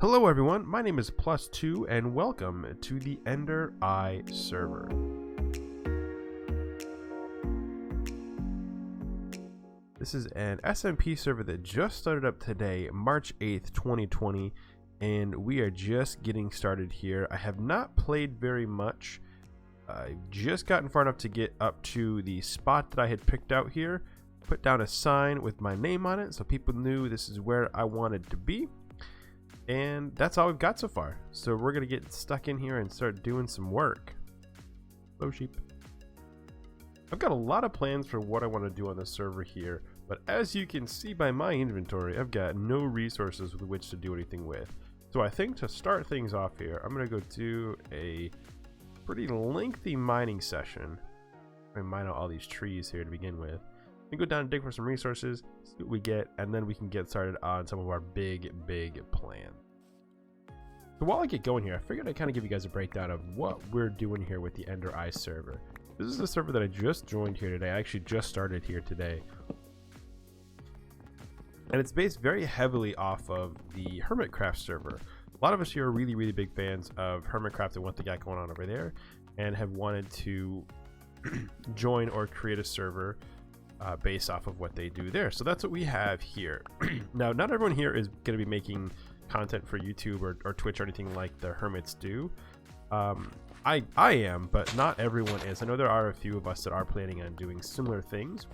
Hello everyone, my name is Plus2 and welcome to the EnderEye server. This is an SMP server that just started up today, March 8th, 2020, and we are just getting started here. I have not played very much. I've just gotten far enough to get up to the spot that I had picked out here, put down a sign with my name on it so people knew this is where I wanted to be. And that's all we've got so far. So we're going to get stuck in here and start doing some work. Hello, sheep. I've got a lot of plans for what I want to do on the server here, but as you can see by my inventory, I've got no resources with which to do anything with. So I think to start things off here, I'm going to go do a pretty lengthy mining session. I'm going to mine out all these trees here to begin with. We go down and dig for some resources, see what we get, and then we can get started on some of our big plans. So while I get going here, I figured I'd kind of give you guys a breakdown of what we're doing here with the EnderEye server. This is a server that I just joined here today. I actually just started here today. And it's based very heavily off of the Hermitcraft server. A lot of us here are really big fans of Hermitcraft and what they got going on over there, and have wanted to join or create a server based off of what they do there. So that's what we have here. Now, not everyone here is going to be making content for YouTube or Twitch or anything like the hermits do. I am, but not everyone is. I know there are a few of us that are planning on doing similar things,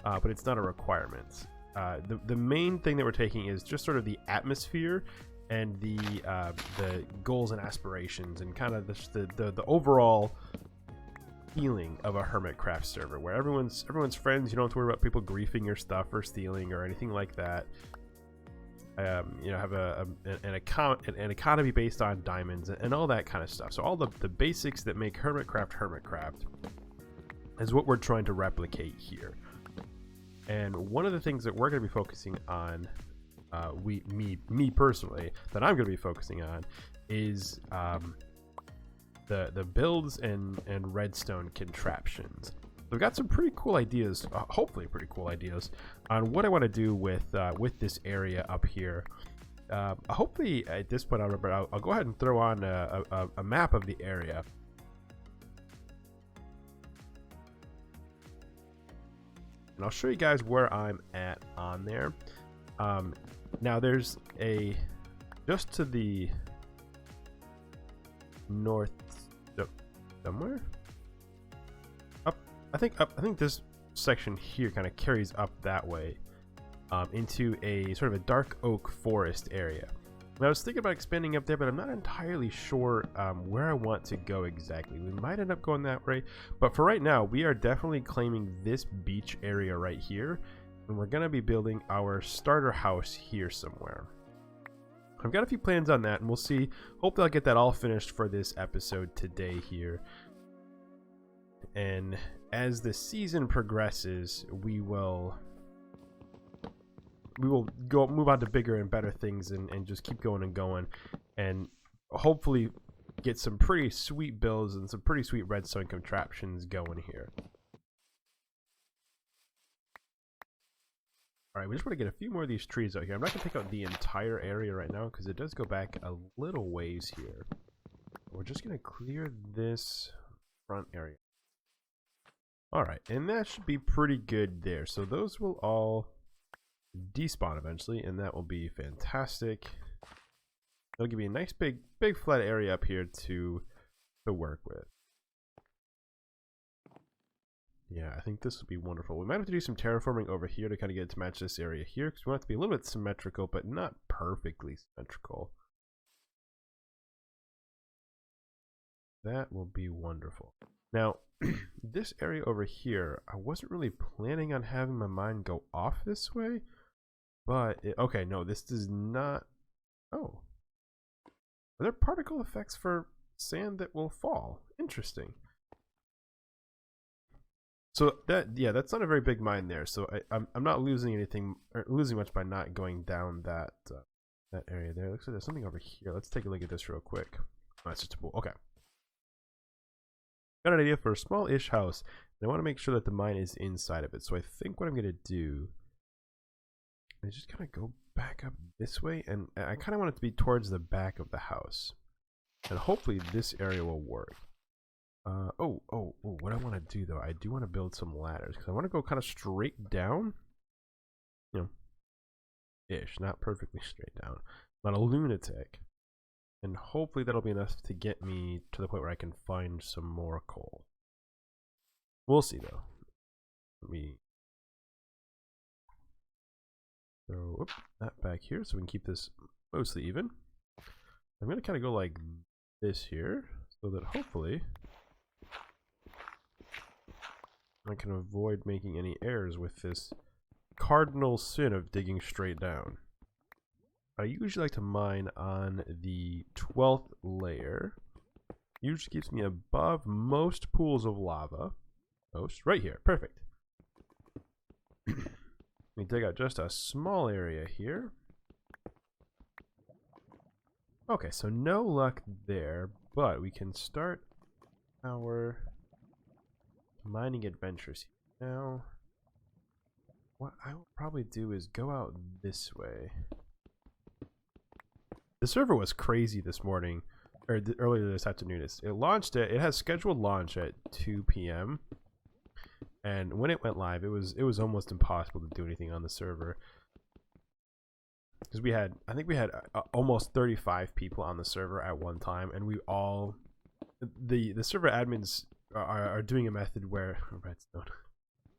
but it's not a requirement. The main thing that we're taking is just sort of the atmosphere and the goals and aspirations and kind of the overall feeling of a Hermitcraft server where everyone's friends. You don't have to worry about people griefing your stuff or stealing or anything like that. You know, have an economy based on diamonds and all that kind of stuff. So all the basics that make Hermitcraft is what we're trying to replicate here. And one of the things that we're going to be focusing on, me personally, that I'm going to be focusing on is the builds and redstone contraptions. We've got some pretty cool ideas, hopefully pretty cool ideas, on what I want to do with this area up here. Hopefully at this point, I'll go ahead and throw on a map of the area. And I'll show you guys where I'm at on there. Now there's just to the north somewhere up. I think this section here kind of carries up that way into a sort of a dark oak forest area. And I was thinking about expanding up there, but I'm not entirely sure where I want to go exactly. We might end up going that way, but for right now, we are definitely claiming this beach area right here, and we're going to be building our starter house here somewhere. I've got a few plans on that, and we'll see. Hopefully I'll get that all finished for this episode today here. And as the season progresses, we will move on to bigger and better things and just keep going and going, and hopefully get some pretty sweet builds and some pretty sweet redstone contraptions going here. Alright, we just want to get a few more of these trees out here. I'm not going to take out the entire area right now because it does go back a little ways here. We're just going to clear this front area. Alright, and that should be pretty good there. So those will all despawn eventually, and that will be fantastic. It'll give me a nice big flat area up here to work with. Yeah, I think this will be wonderful. We might have to do some terraforming over here to kind of get it to match this area here, because we want it to be a little bit symmetrical, but not perfectly symmetrical. That will be wonderful. Now, this area over here, I wasn't really planning on having my mine go off this way, but okay, no, this does not. Oh, are there particle effects for sand that will fall? Interesting. So that's not a very big mine there. So I'm not losing anything or losing much by not going down that area there. Looks like there's something over here. Let's take a look at this real quick. Oh, that's just a pool. Okay. Got an idea for a small-ish house, and I want to make sure that the mine is inside of it. So I think what I'm going to do is just kind of go back up this way, and I kind of want it to be towards the back of the house. And hopefully this area will work. What I want to do though, I do want to build some ladders because I want to go kind of straight down. You know, ish, not perfectly straight down. I'm not a lunatic. And hopefully that'll be enough to get me to the point where I can find some more coal. We'll see though. Let me throw that back here so we can keep this mostly even. I'm going to kind of go like this here so that hopefully I can avoid making any errors with this cardinal sin of digging straight down. I usually like to mine on the 12th layer. Usually keeps me above most pools of lava. Most, right here, perfect. Let me dig out just a small area here. Okay, so no luck there, but we can start our mining adventures now. What I will probably do is go out this way. The server was crazy this morning, or earlier this afternoon. It launched it has scheduled launch at 2 p.m. and when it went live, it was almost impossible to do anything on the server because I think we had almost 35 people on the server at one time, and the server admins are doing a method where redstone,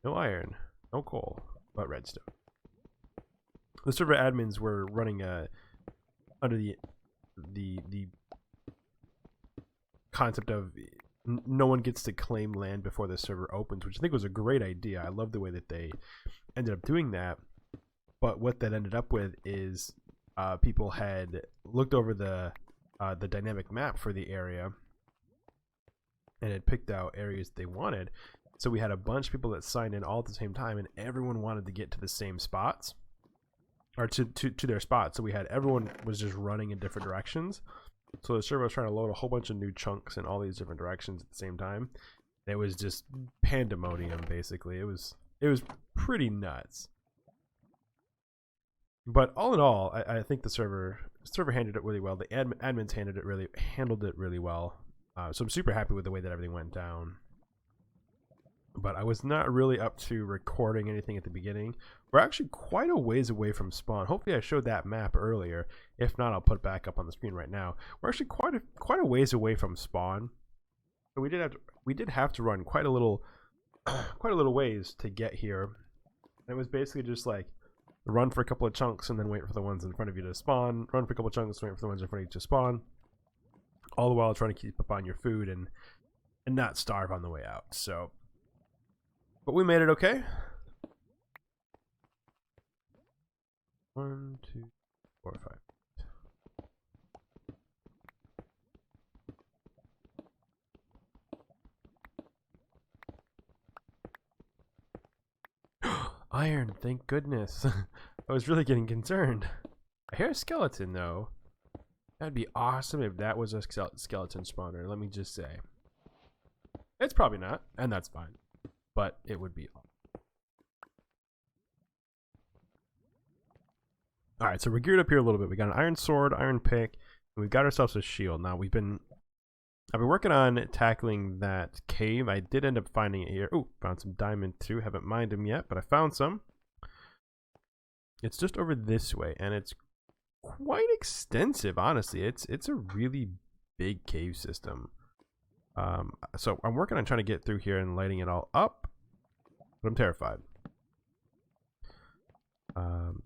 no iron, no coal, but redstone. The server admins were running under the concept of no one gets to claim land before the server opens, which I think was a great idea. I love the way that they ended up doing that. But what that ended up with is people had looked over the dynamic map for the area and had picked out areas they wanted. So we had a bunch of people that signed in all at the same time, and everyone wanted to get to the same spots, or to their spots. So we had everyone was just running in different directions. So the server was trying to load a whole bunch of new chunks in all these different directions at the same time. It was just pandemonium, basically. It was pretty nuts. But all in all, I think the server handled it really well. The admins handled it really well. So I'm super happy with the way that everything went down. But I was not really up to recording anything at the beginning. We're actually quite a ways away from spawn. Hopefully I showed that map earlier. If not, I'll put it back up on the screen right now. We're actually quite a ways away from spawn. So we did have to run quite a little ways to get here. And it was basically just like run for a couple of chunks and then wait for the ones in front of you to spawn. Run for a couple of chunks and wait for the ones in front of you to spawn. All the while trying to keep up on your food and not starve on the way out. So, but we made it okay. 1, 2, 4, 5. Iron, thank goodness. I was really getting concerned. I hear a skeleton though. That'd be awesome if that was a skeleton spawner, let me just say. It's probably not, and that's fine. But it would be awesome. Alright, so we're geared up here a little bit. We got an iron sword, iron pick, and we've got ourselves a shield. Now I've been working on tackling that cave. I did end up finding it here. Oh, found some diamond too. Haven't mined them yet, but I found some. It's just over this way, and it's quite extensive, honestly. It's a really big cave system. So I'm working on trying to get through here and lighting it all up, but I'm terrified.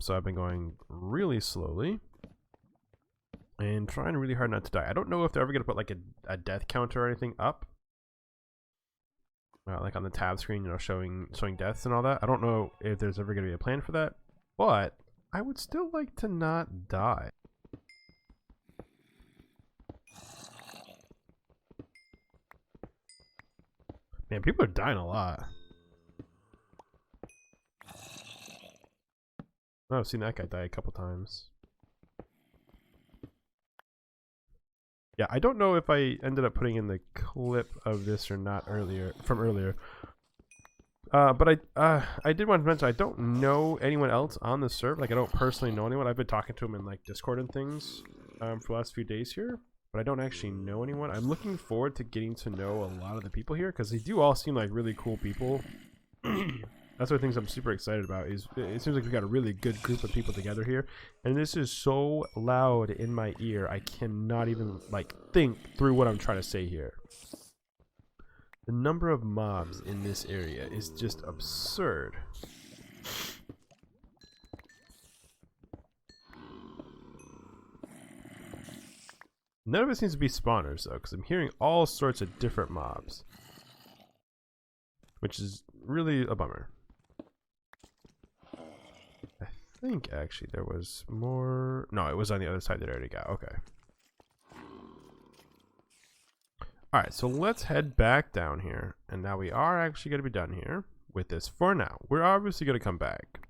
So I've been going really slowly and trying really hard not to die. I don't know if they're ever gonna put like a death counter or anything up, like on the tab screen, you know, showing deaths and all that. I don't know if there's ever gonna be a plan for that, but I would still like to not die. Man, people are dying a lot. Oh, I've seen that guy die a couple times. Yeah, I don't know if I ended up putting in the clip of this or not from earlier. But I did want to mention I don't know anyone else on the server. Like I don't personally know anyone. I've been talking to them in like Discord and things for the last few days here, but I don't actually know anyone. I'm looking forward to getting to know a lot of the people here because they do all seem like really cool people. That's one of the things I'm super excited about. Is it seems like we got a really good group of people together here, and this is so loud in my ear I cannot even like think through what I'm trying to say here. The number of mobs in this area is just absurd. None of it seems to be spawners though, because I'm hearing all sorts of different mobs, which is really a bummer. I think actually there was more. No, it was on the other side that I already got. Okay. Alright, so let's head back down here. And now we are actually going to be done here with this for now. We're obviously going to come back.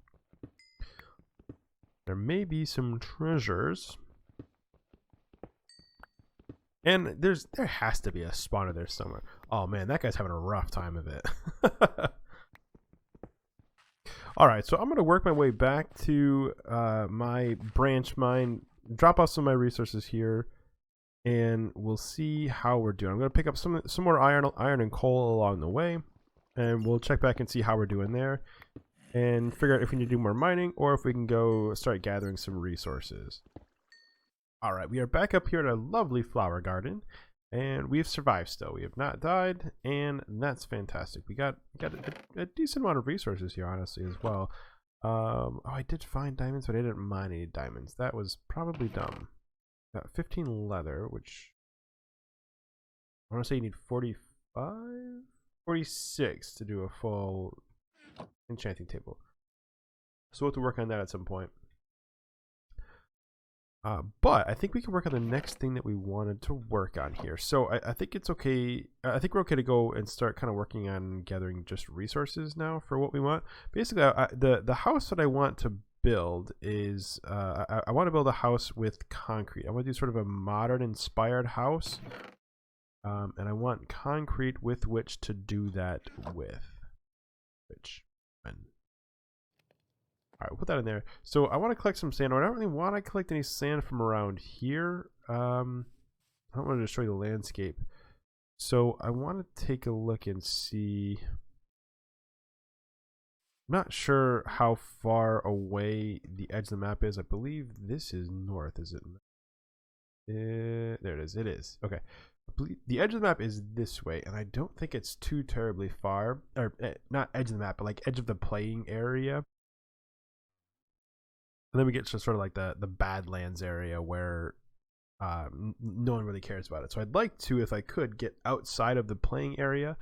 There may be some treasures. And there has to be a spawner there somewhere. Oh man, that guy's having a rough time of it. Alright, so I'm going to work my way back to my branch mine. Drop off some of my resources here. And we'll see how we're doing. I'm going to pick up some more iron and coal along the way. And we'll check back and see how we're doing there. And figure out if we need to do more mining or if we can go start gathering some resources. Alright, we are back up here at a lovely flower garden. And we've survived still. We have not died. And that's fantastic. We got a decent amount of resources here, honestly, as well. Oh, I did find diamonds, but I didn't mine any diamonds. That was probably dumb. Got 15 leather, which I want to say you need 46 to do a full enchanting table. So we'll have to work on that at some point. But I think we can work on the next thing that we wanted to work on here. So I think it's okay. I think we're okay to go and start kind of working on gathering just resources now for what we want. Basically, the house that I want to build is I want to build a house with concrete. I want to do sort of a modern inspired house, and I want concrete with which to do that with. All right, we'll put that in there. So I want to collect some sand. I don't really want to collect any sand from around here. I don't want to destroy the landscape. So I want to take a look and see. I'm not sure how far away the edge of the map is. I believe this is north, is it? There it is. It is. Okay. I believe the edge of the map is this way, and I don't think it's too terribly far. Or not edge of the map, but like edge of the playing area. And then we get to sort of like the Badlands area where no one really cares about it. So I'd like to, if I could, get outside of the playing area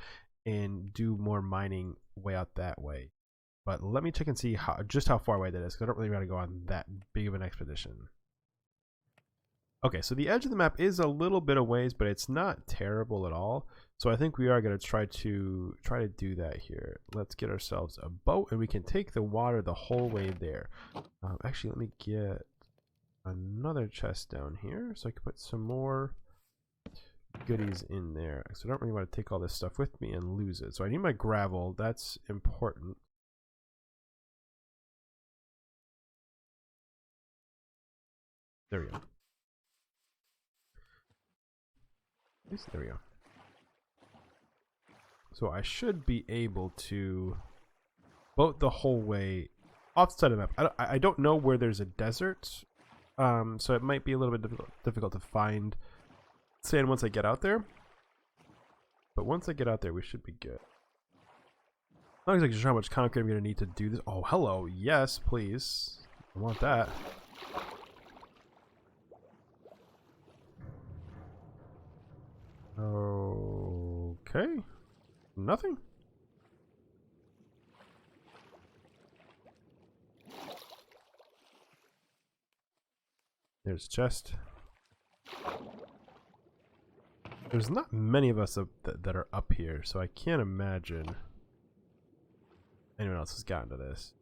and do more mining way out that way. But let me check and see just how far away that is, because I don't really want to go on that big of an expedition. Okay, so the edge of the map is a little bit of ways, but it's not terrible at all. So I think we are going to try to do that here. Let's get ourselves a boat, and we can take the water the whole way there. Actually, let me get another chest down here, so I can put some more goodies in there. So I don't really want to take all this stuff with me and lose it. So I need my gravel. That's important. There we go. There we go. So I should be able to boat the whole way off the side of the map. I don't know where there's a desert, so it might be a little bit difficult to find sand once I get out there. But once I get out there, we should be good. Not exactly sure how much concrete I'm going to need to do this. Oh, hello. Yes, please. I want that. Okay. Nothing. There's chest. There's not many of us that are up here, so I can't imagine anyone else has gotten to this.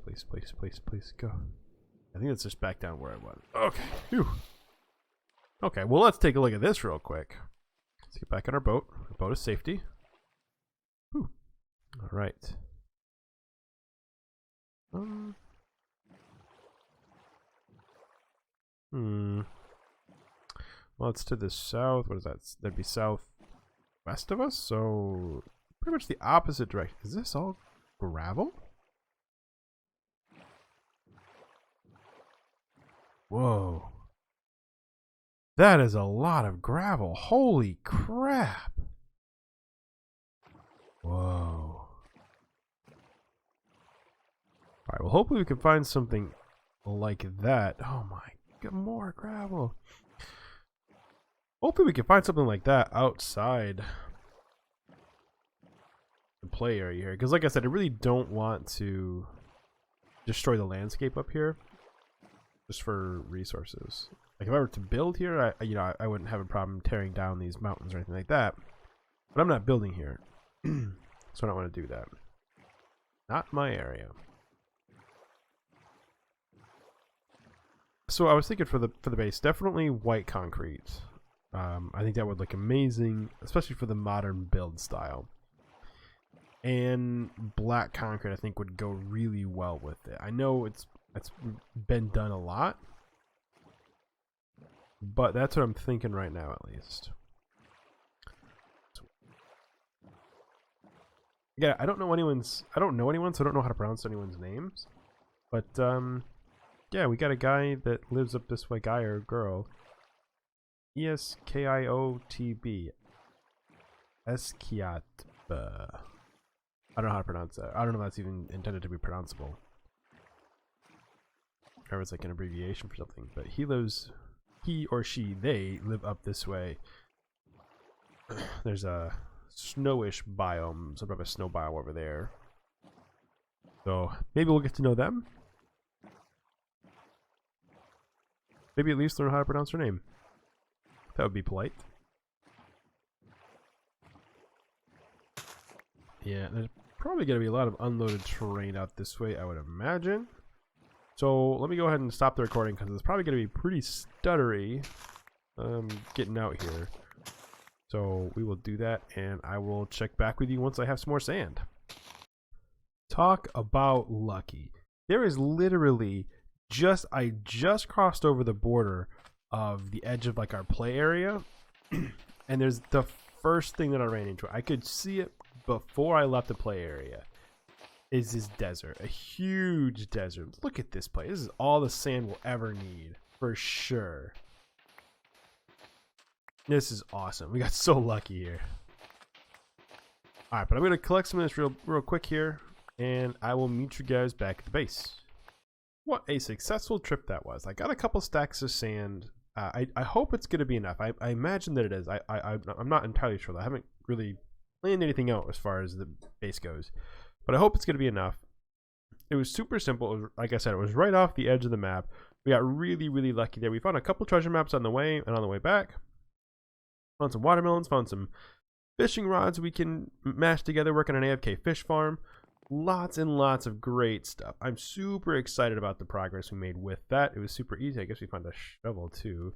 Please, go. I think it's just back down where I was. Okay. Phew. Okay, well, let's take a look at this real quick. Let's get back on our boat. Our boat is safety. All right. Well, it's to the south. What is that? That'd be southwest of us. So pretty much the opposite direction. Is this all gravel? Whoa. That is a lot of gravel. Holy crap. Whoa. Alright, well, hopefully we can find something like that. Oh my god, more gravel. Hopefully we can find something like that outside the play area here. Because like I said, I really don't want to destroy the landscape up here just for resources. Like if I were to build here, I wouldn't have a problem tearing down these mountains or anything like that. But I'm not building here. So I don't want to do that. Not my area. So I was thinking for the base, definitely white concrete. I think that would look amazing, especially for the modern build style. And black concrete, I think, would go really well with it. I know it's been done a lot, but that's what I'm thinking right now, at least. Yeah, I don't know anyone, so I don't know how to pronounce anyone's names. But yeah, we got a guy that lives up this way, guy or girl. Eskiotb. Eskiat. I don't know how to pronounce that. I don't know if that's even intended to be pronounceable. Or it's like an abbreviation for something. But he or she, they live up this way. There's a snowish biome, some type of snow biome over there. So maybe we'll get to know them. Maybe at least learn how to pronounce her name. That would be polite. Yeah, there's probably going to be a lot of unloaded terrain out this way, I would imagine. So let me go ahead and stop the recording because it's probably going to be pretty stuttery getting out here. So we will do that, and I will check back with you once I have some more sand. Talk about lucky. There is literally I just crossed over the border of the edge of like our play area, and there's the first thing that I ran into. I could see it before I left the play area. Is this desert, a huge desert. Look at this place. This is all the sand we'll ever need for sure. This is awesome. We got so lucky here. Alright, but I'm going to collect some of this real quick here, and I will meet you guys back at the base. What a successful trip that was. I got a couple stacks of sand. I hope it's going to be enough. I imagine that it is. I'm not entirely sure. I haven't really planned anything out as far as the base goes, but I hope it's going to be enough. It was super simple. It was, like I said, it was right off the edge of the map. We got really, really lucky there. We found a couple treasure maps on the way and on the way back. Found some watermelons, found some fishing rods we can mash together, work on an AFK fish farm. Lots and lots of great stuff. I'm super excited about the progress we made with that. It was super easy. I guess we found a shovel too.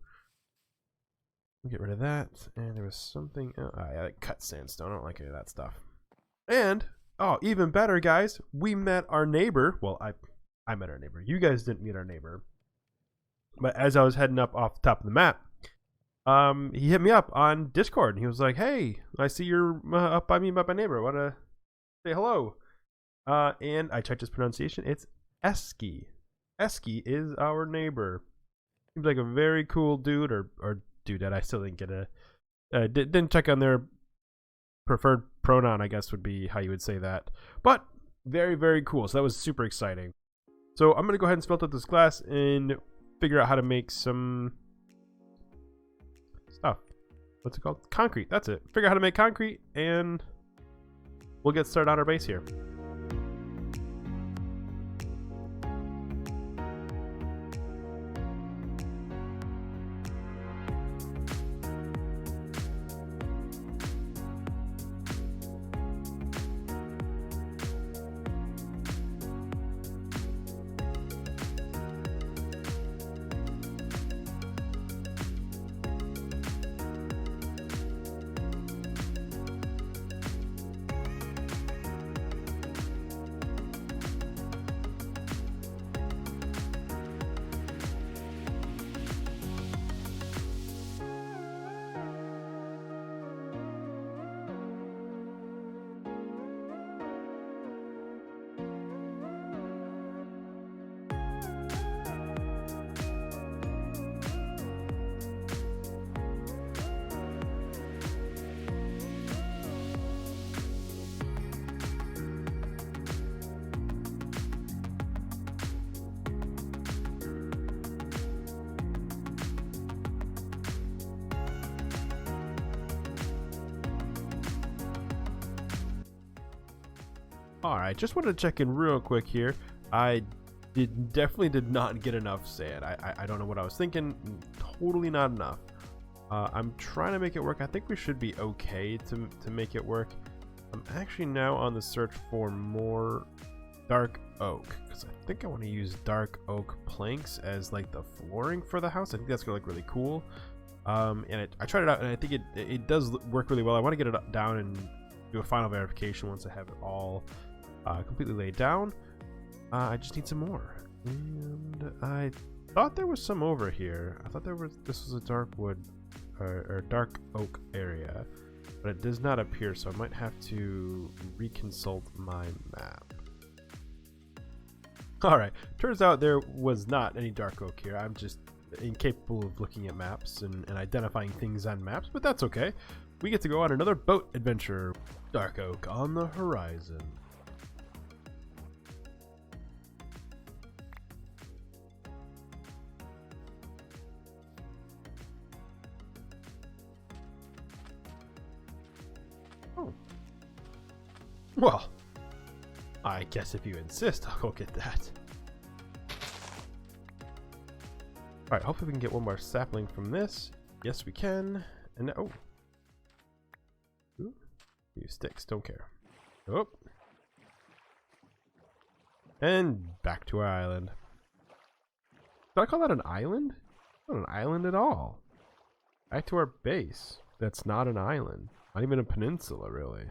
We'll get rid of that. And there was something else. Oh, yeah, that cut sandstone. I don't like any of that stuff. And, oh, even better, guys. We met our neighbor. Well, I met our neighbor. You guys didn't meet our neighbor. But as I was heading up off the top of the map, he hit me up on Discord. And he was like, hey, I see you're up by me by my neighbor. I want to say hello. And I checked his pronunciation. It's Eski. Eski is our neighbor. Seems like a very cool dude, or dudette. I still didn't get a didn't check on their preferred pronoun, I guess would be how you would say that. But very, very cool. So that was super exciting. So I'm gonna go ahead and smelt up this glass and figure out how to make some stuff. What's it called? Concrete. That's it. Figure out how to make concrete, and we'll get started on our base here. Alright, just wanted to check in real quick here. I definitely did not get enough sand. I don't know what I was thinking. Totally not enough. I'm trying to make it work. I think we should be okay to make it work. I'm actually now on the search for more dark oak, because I think I want to use dark oak planks as like the flooring for the house. I think that's gonna look really cool. And I tried it out, and I think it does work really well. I want to get it down and do a final verification once I have it all completely laid down. I just need some more, and I thought there was some over here. I thought this was a dark wood or dark oak area, but it does not appear, so I might have to reconsult my map. Alright, turns out there was not any dark oak here. I'm just incapable of looking at maps and identifying things on maps, but that's okay. We get to go on another boat adventure. Dark oak on the horizon. Oh. Well, I guess if you insist, I'll go get that. Alright, hopefully we can get one more sapling from this. Yes, we can. And oh. Ooh. Few sticks, don't care. Oh. And back to our island. Did I call that an island? Not an island at all. Back to our base. That's not an island. Not even a peninsula, really.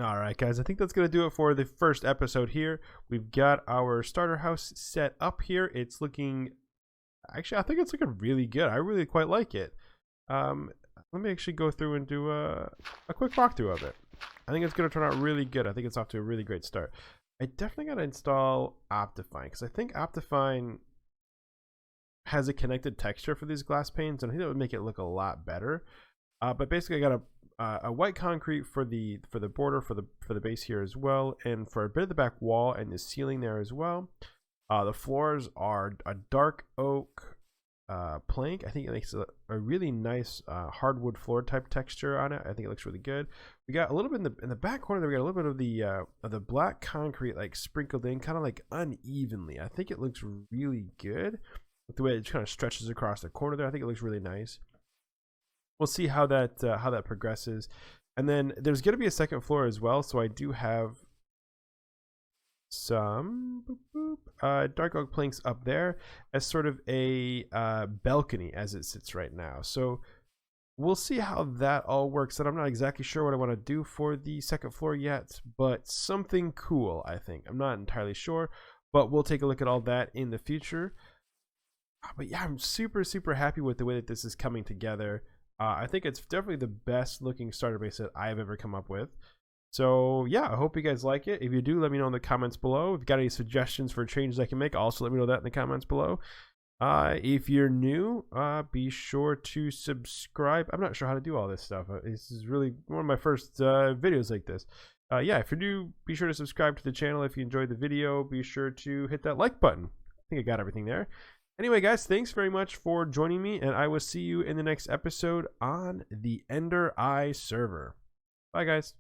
Alright guys, I think that's going to do it for the first episode here. We've got our starter house set up here. It's looking... Actually, I think it's looking really good. I really quite like it. Let me actually go through and do a quick walkthrough of it. I think it's going to turn out really good. I think it's off to a really great start. I definitely got to install Optifine, because I think Optifine has a connected texture for these glass panes, and I think that would make it look a lot better. But basically, I got a white concrete for the border for the base here as well, and for a bit of the back wall and the ceiling there as well. The floors are a dark oak plank. I think it makes a really nice hardwood floor type texture on it. I think it looks really good. We got a little bit in the back corner there. We got a little bit of the black concrete like sprinkled in, kind of like unevenly. I think it looks really good with the way it kind of stretches across the corner there. I think it looks really nice. We'll see how that progresses. And then there's going to be a second floor as well, so I do have some dark oak planks up there as sort of a balcony as it sits right now. So we'll see how that all works. And I'm not exactly sure what I want to do for the second floor yet, but something cool, I think. I'm not entirely sure, but we'll take a look at all that in the future. But yeah, I'm super happy with the way that this is coming together. I think it's definitely the best looking starter base that I've ever come up with. So yeah, I hope you guys like it. If you do, let me know in the comments below. If you've got any suggestions for changes I can make, also let me know that in the comments below. If you're new, be sure to subscribe. I'm not sure how to do all this stuff. This is really one of my first videos like this. Yeah, if you're new, be sure to subscribe to the channel. If you enjoyed the video, be sure to hit that like button. I think I got everything there. Anyway, guys, thanks very much for joining me, and I will see you in the next episode on the EnderEye server. Bye, guys.